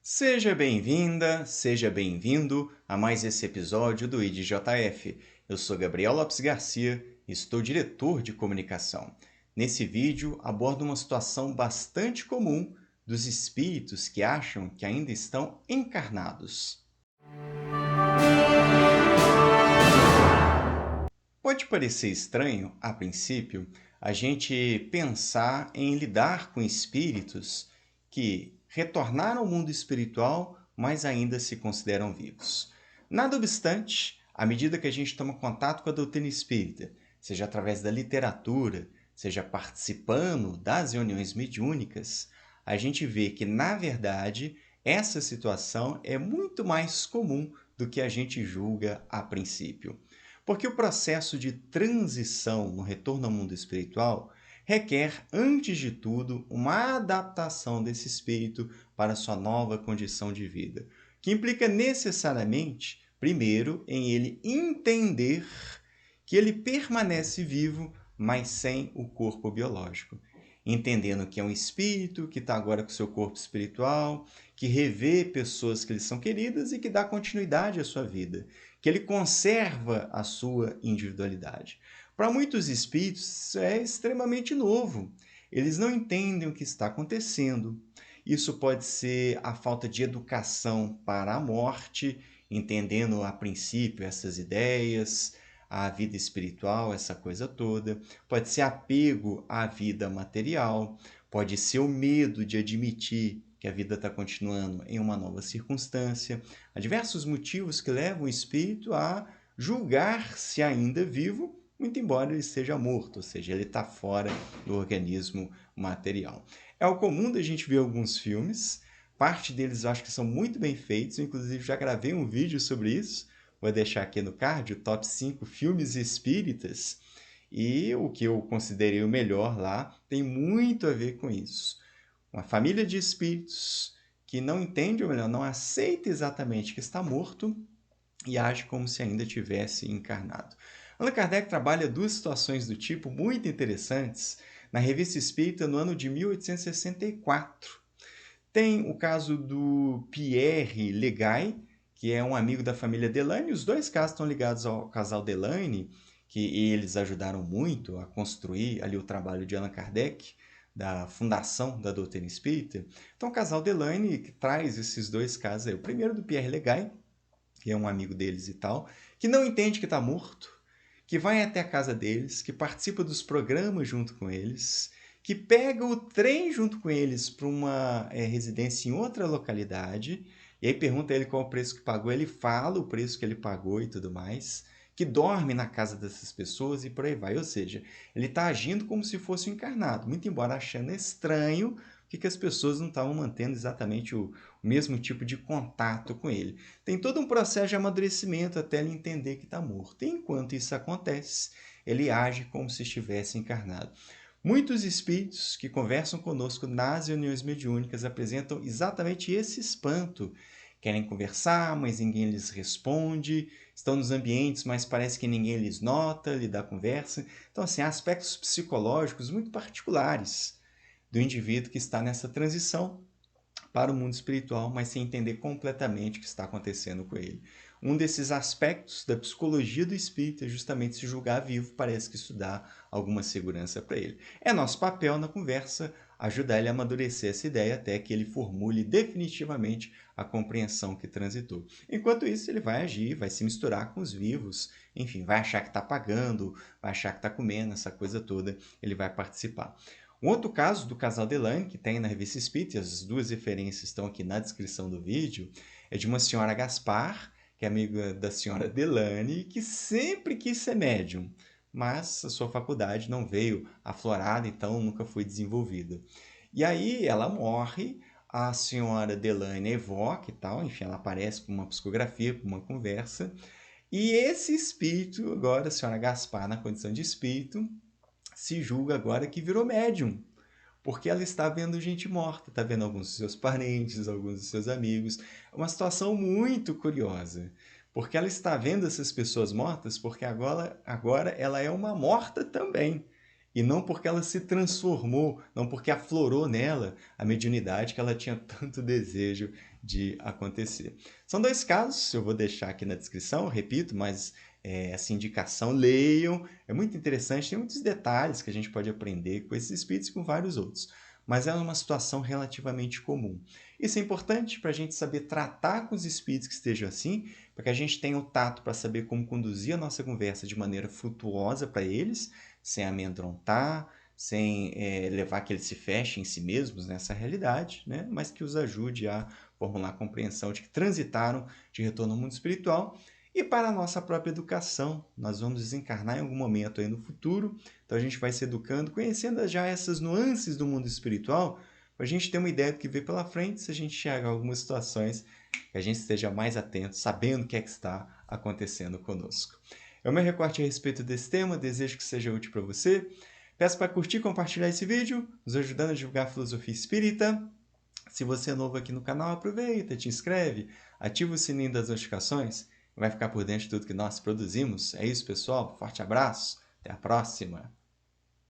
Seja bem-vinda, seja bem-vindo a mais esse episódio do IDJF. Eu sou Gabriel Lopes Garcia e estou diretor de comunicação. Nesse vídeo, abordo uma situação bastante comum dos espíritos que acham que ainda estão encarnados. Pode parecer estranho, a princípio, a gente pensar em lidar com espíritos que retornaram ao mundo espiritual, mas ainda se consideram vivos. Nada obstante, à medida que a gente toma contato com a doutrina espírita, seja através da literatura, seja participando das reuniões mediúnicas, a gente vê que, na verdade, essa situação é muito mais comum do que a gente julga a princípio. Porque o processo de transição no retorno ao mundo espiritual requer, antes de tudo, uma adaptação desse espírito para a sua nova condição de vida, que implica necessariamente, primeiro, em ele entender que ele permanece vivo, mas sem o corpo biológico. Entendendo que é um espírito que está agora com o seu corpo espiritual, que revê pessoas que lhe são queridas e que dá continuidade à sua vida, que ele conserva a sua individualidade. Para muitos espíritos, isso é extremamente novo. Eles não entendem o que está acontecendo. Isso pode ser a falta de educação para a morte, entendendo a princípio essas ideias, a vida espiritual, essa coisa toda. Pode ser apego à vida material, pode ser o medo de admitir que a vida está continuando em uma nova circunstância. Há diversos motivos que levam o espírito a julgar-se ainda vivo, muito embora ele esteja morto, ou seja, ele está fora do organismo material. É o comum da gente ver alguns filmes, parte deles eu acho que são muito bem feitos, inclusive já gravei um vídeo sobre isso, vou deixar aqui no card o top 5 filmes espíritas, e o que eu considerei o melhor lá tem muito a ver com isso. Uma família de espíritos que não entende, ou melhor, não aceita exatamente que está morto e age como se ainda tivesse encarnado. Allan Kardec trabalha duas situações do tipo muito interessantes na Revista Espírita no ano de 1864. Tem o caso do Pierre Legay, que é um amigo da família Delany. Os dois casos estão ligados ao casal Delany, que eles ajudaram muito a construir ali o trabalho de Allan Kardec, da fundação da doutrina espírita. Então, o casal Delany que traz esses dois casos aí. O primeiro do Pierre Legay, que é um amigo deles e tal, que não entende que está morto, que vai até a casa deles, que participa dos programas junto com eles, que pega o trem junto com eles para uma residência em outra localidade, e aí pergunta a ele qual o preço que pagou, ele fala o preço que ele pagou e tudo mais, que dorme na casa dessas pessoas e por aí vai. Ou seja, ele está agindo como se fosse um encarnado, muito embora achando estranho que as pessoas não estavam mantendo exatamente o mesmo tipo de contato com ele. Tem todo um processo de amadurecimento até ele entender que está morto. E enquanto isso acontece, ele age como se estivesse encarnado. Muitos espíritos que conversam conosco nas reuniões mediúnicas apresentam exatamente esse espanto. Querem conversar, mas ninguém lhes responde, estão nos ambientes, mas parece que ninguém lhes nota, lhe dá conversa. Então, assim, há aspectos psicológicos muito particulares do indivíduo que está nessa transição para o mundo espiritual, mas sem entender completamente o que está acontecendo com ele. Um desses aspectos da psicologia do espírito é justamente se julgar vivo, parece que isso dá alguma segurança para ele. É nosso papel na conversa ajudar ele a amadurecer essa ideia até que ele formule definitivamente a compreensão que transitou. Enquanto isso, ele vai agir, vai se misturar com os vivos, enfim, vai achar que está pagando, vai achar que está comendo, essa coisa toda, ele vai participar. Um outro caso do casal Delany, que tem na Revista Espírita, as duas referências estão aqui na descrição do vídeo, é de uma senhora Gaspar, que é amiga da senhora Delany, que sempre quis ser médium, mas a sua faculdade não veio aflorada, então nunca foi desenvolvida. E aí ela morre, a senhora Delany evoca e tal, enfim, ela aparece com uma psicografia, com uma conversa, e esse espírito, agora a senhora Gaspar, na condição de espírito, se julga agora que virou médium, porque ela está vendo gente morta, está vendo alguns dos seus parentes, alguns dos seus amigos. É uma situação muito curiosa, porque ela está vendo essas pessoas mortas porque agora ela é uma morta também. E não porque ela se transformou, não porque aflorou nela a mediunidade que ela tinha tanto desejo de acontecer. São dois casos, eu vou deixar aqui na descrição, eu repito, mas essa indicação, leiam, é muito interessante, tem muitos detalhes que a gente pode aprender com esses espíritos e com vários outros, mas é uma situação relativamente comum. Isso é importante para a gente saber tratar com os espíritos que estejam assim, para que a gente tenha o tato para saber como conduzir a nossa conversa de maneira frutuosa para eles, sem amedrontar, sem levar que eles se fechem em si mesmos nessa realidade, né? Mas que os ajude a formular a compreensão de que transitaram de retorno ao mundo espiritual. E para a nossa própria educação, nós vamos desencarnar em algum momento aí no futuro, então a gente vai se educando, conhecendo já essas nuances do mundo espiritual, para a gente ter uma ideia do que vem pela frente, se a gente chegar a algumas situações, que a gente esteja mais atento, sabendo o que é que está acontecendo conosco. É o meu recorte a respeito desse tema, desejo que seja útil para você. Peço para curtir e compartilhar esse vídeo, nos ajudando a divulgar a filosofia espírita. Se você é novo aqui no canal, aproveita, te inscreve, ativa o sininho das notificações e vai ficar por dentro de tudo que nós produzimos. É isso, pessoal. Forte abraço. Até a próxima.